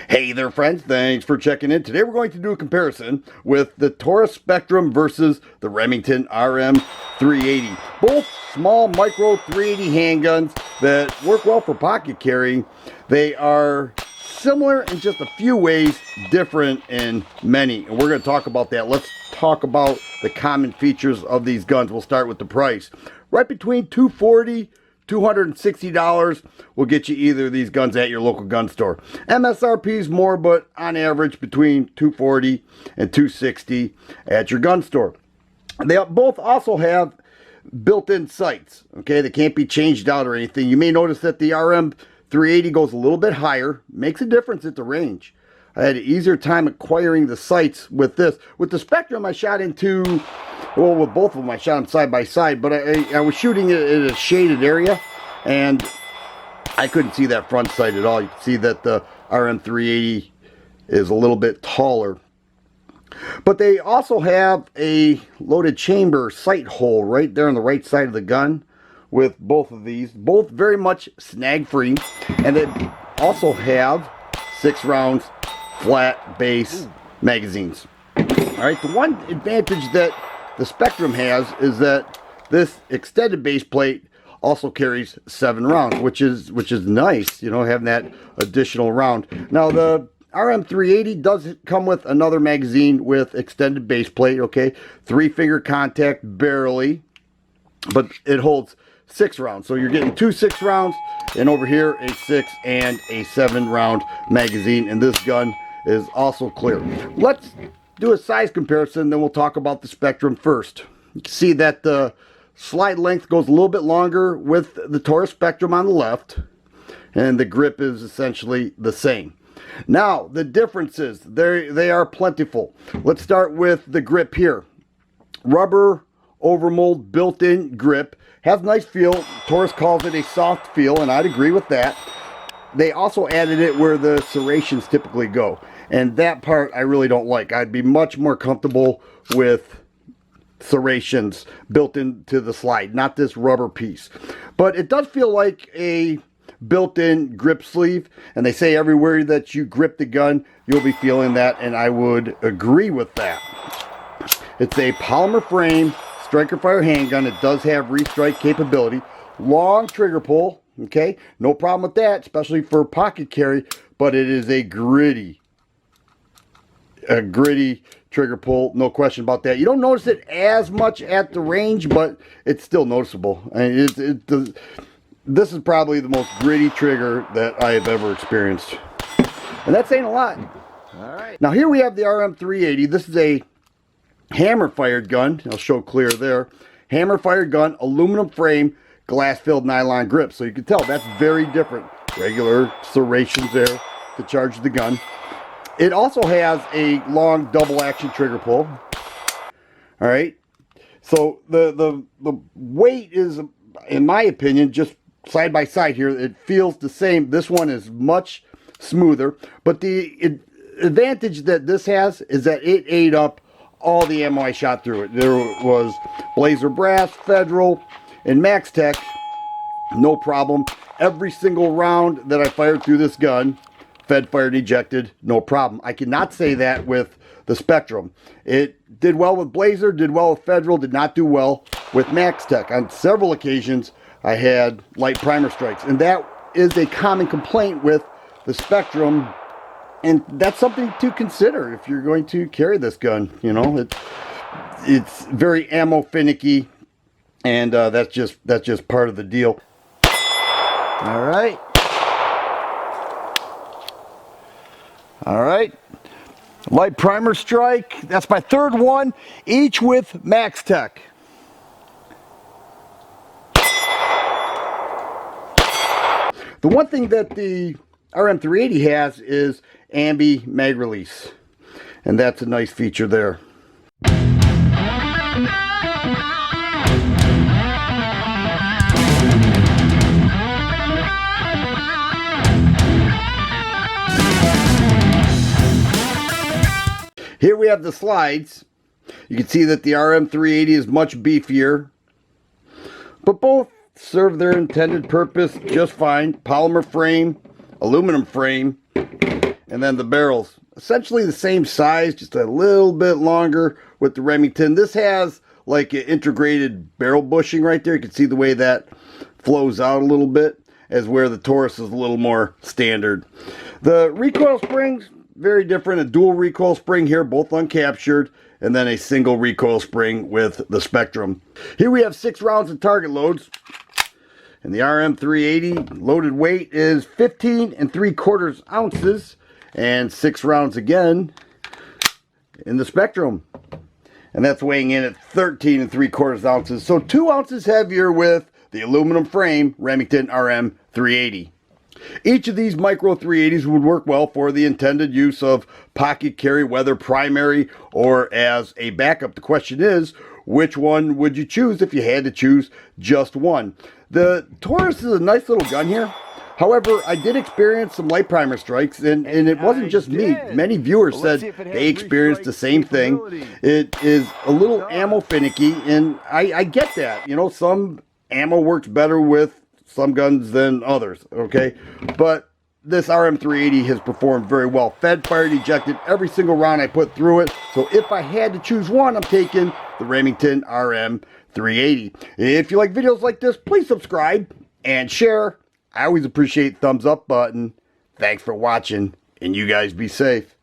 Hey there friends, thanks for checking in. Today we're going to do a comparison with the Taurus Spectrum versus the Remington RM380. Both small micro 380 handguns that work well for pocket carrying. They are similar in just a few ways, different in many. And we're going to talk about that. Let's talk about the common features of these guns. We'll start with the price. Right between $240 $260 will get you either of these guns at your local gun store. MSRP is more, but on average between $240 and $260 at your gun store. They both also have built-in sights. Okay, they can't be changed out or anything. You may notice that the RM380 goes a little bit higher. Makes a difference at the range. I had an easier time acquiring the sights with this. With the Spectrum, I shot into, well, with both of them, I shot them side by side, but I was shooting it in a shaded area, and I couldn't see that front sight at all. You can see that the RM380 is a little bit taller. But they also have a loaded chamber sight hole right there on the right side of the gun with both of these. Both very much snag-free, and they also have 6 rounds flat base magazines. Alright, the one advantage that the Spectrum has is that this extended base plate also carries 7 rounds, which is nice, you know, having that additional round. Now the RM380 does come with another magazine with extended base plate, okay, 3-finger contact barely, but it holds 6 rounds. So you're getting 2 6-rounds, and over here a 6 and a 7-round magazine, and this gun is also clear. Let's do a size comparison, then we'll talk about the Spectrum first. You can see that the slide length goes a little bit longer with the Taurus Spectrum on the left, and the grip is essentially the same. Now, the differences, they are plentiful. Let's start with the grip here. Rubber overmold built-in grip. Has nice feel. Taurus calls it a soft feel, and I'd agree with that. They also added it where the serrations typically go, and that part I really don't like. I'd be much more comfortable with serrations built into the slide, not this rubber piece. But it does feel like a built-in grip sleeve, and they say everywhere that you grip the gun, you'll be feeling that, and I would agree with that. It's a polymer frame striker fire handgun. It does have restrike capability. Long trigger pull, okay? No problem with that, especially for pocket carry, but it is a gritty trigger pull, no question about that. You don't notice it as much at the range, but it's still noticeable. I mean, this is probably the most gritty trigger that I have ever experienced. And that's saying a lot. All right. Now here we have the RM380. This is a hammer-fired gun. I'll show clear there. Hammer-fired gun, aluminum frame, glass-filled nylon grip. So you can tell that's very different. Regular serrations there to charge the gun. It also has a long double-action trigger pull. All right. So the weight is, in my opinion, just side by side here, it feels the same. This one is much smoother, but the advantage that this has is that it ate up all the ammo I shot through it. There was Blazer Brass, Federal, and Max Tech, no problem. Every single round that I fired through this gun, Fed fired ejected, no problem. I cannot say that with the Spectrum. It did well with Blazer, did well with Federal, did not do well with Max Tech. On several occasions, I had light primer strikes, and that is a common complaint with the Spectrum, and that's something to consider if you're going to carry this gun. You know, it's very ammo finicky, and that's just part of the deal. All right. All right, light primer strike. That's my third one, each with Max Tech. The one thing that the RM380 has is ambi mag release, and that's a nice feature there. Here we have the slides. You can see that the RM380 is much beefier, but both serve their intended purpose just fine. Polymer frame, aluminum frame, And then the barrels, essentially the same size, just a little bit longer with the Remington. This has like an integrated barrel bushing right there. You can see the way that flows out a little bit, as where the Taurus is a little more standard. The recoil springs, very different. A dual recoil spring here, both uncaptured, and then a single recoil spring with the Spectrum. Here we have 6 rounds of target loads. And the RM380 loaded weight is 15 3/4 ounces, and 6 rounds again in the Spectrum. And that's weighing in at 13 3/4 ounces. So 2 ounces heavier with the aluminum frame Remington RM380. Each of these micro 380s would work well for the intended use of pocket carry, whether primary or as a backup. The question is, which one would you choose if you had to choose just one? The Taurus is a nice little gun here. However, I did experience some light primer strikes, and it wasn't just me. Many viewers said they experienced the same thing. It is a little ammo finicky, and I get that. You know, some ammo works better with some guns than others, okay? But this RM380 has performed very well. Fed, fired, ejected every single round I put through it. So if I had to choose one, I'm taking the Remington RM380. If you like videos like this, please subscribe and share. I always appreciate thumbs up button. Thanks for watching, and you guys be safe.